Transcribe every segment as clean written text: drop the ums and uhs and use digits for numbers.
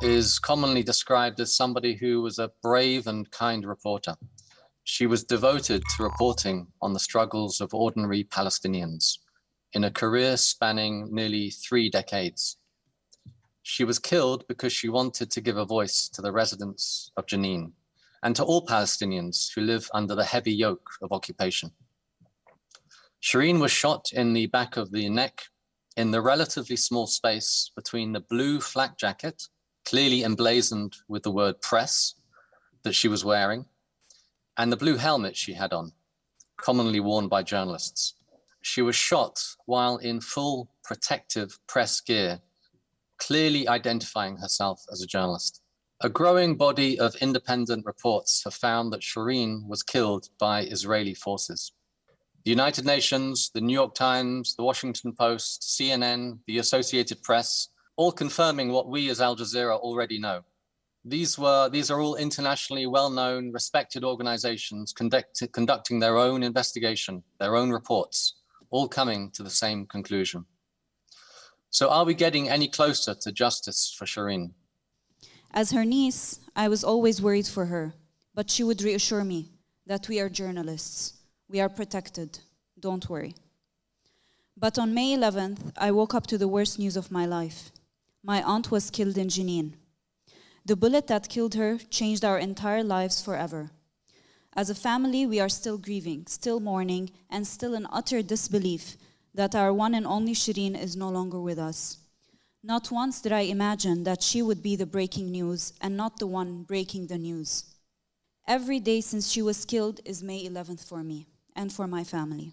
is commonly described as somebody who was a brave and kind reporter. She was devoted to reporting on the struggles of ordinary Palestinians in a career spanning nearly 3 decades. She was killed because she wanted to give a voice to the residents of Jenin and to all Palestinians who live under the heavy yoke of occupation. Shireen was shot in the back of the neck in the relatively small space between the blue flak jacket, clearly emblazoned with the word press, that she was wearing, and the blue helmet she had on, commonly worn by journalists. She was shot while in full protective press gear, clearly identifying herself as a journalist. A growing body of independent reports have found that Shireen was killed by Israeli forces. The United Nations, the New York Times, the Washington Post, CNN, the Associated Press, all confirming what we as Al Jazeera already know. These are all internationally well-known, respected organizations conducting their own investigation, their own reports, all coming to the same conclusion. So are we getting any closer to justice for Shireen? As her niece, I was always worried for her, but she would reassure me that we are journalists. We are protected. Don't worry. But on May 11th, I woke up to the worst news of my life. My aunt was killed in Jenin. The bullet that killed her changed our entire lives forever. As a family, we are still grieving, still mourning, and still in utter disbelief that our one and only Shireen is no longer with us. Not once did I imagine that she would be the breaking news and not the one breaking the news. Every day since she was killed is May 11th for me and for my family.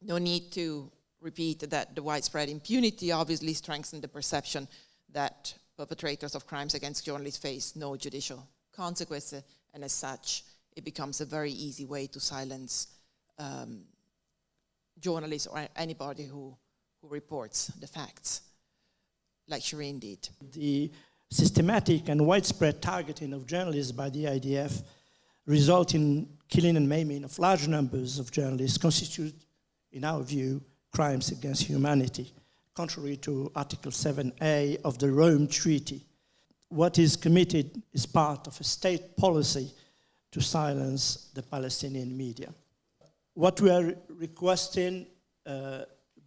No need to repeat that the widespread impunity obviously strengthened the perception that perpetrators of crimes against journalists face no judicial consequences, and as such, it becomes a very easy way to silence journalists or anybody who reports the facts, like Shireen did. The systematic and widespread targeting of journalists by the IDF result in killing and maiming of large numbers of journalists constitute, in our view, crimes against humanity, contrary to Article 7A of the Rome Treaty. What is committed is part of a state policy to silence the Palestinian media. What we are requesting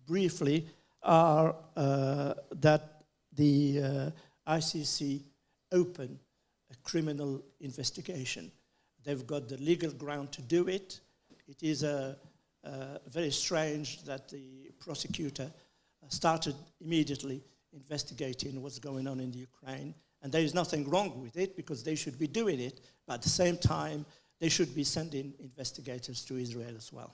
briefly are that the ICC open a criminal investigation. They've got the legal ground to do it. It is very strange that the prosecutor started immediately investigating what's going on in the Ukraine. And there is nothing wrong with it because they should be doing it. But at the same time, they should be sending investigators to Israel as well.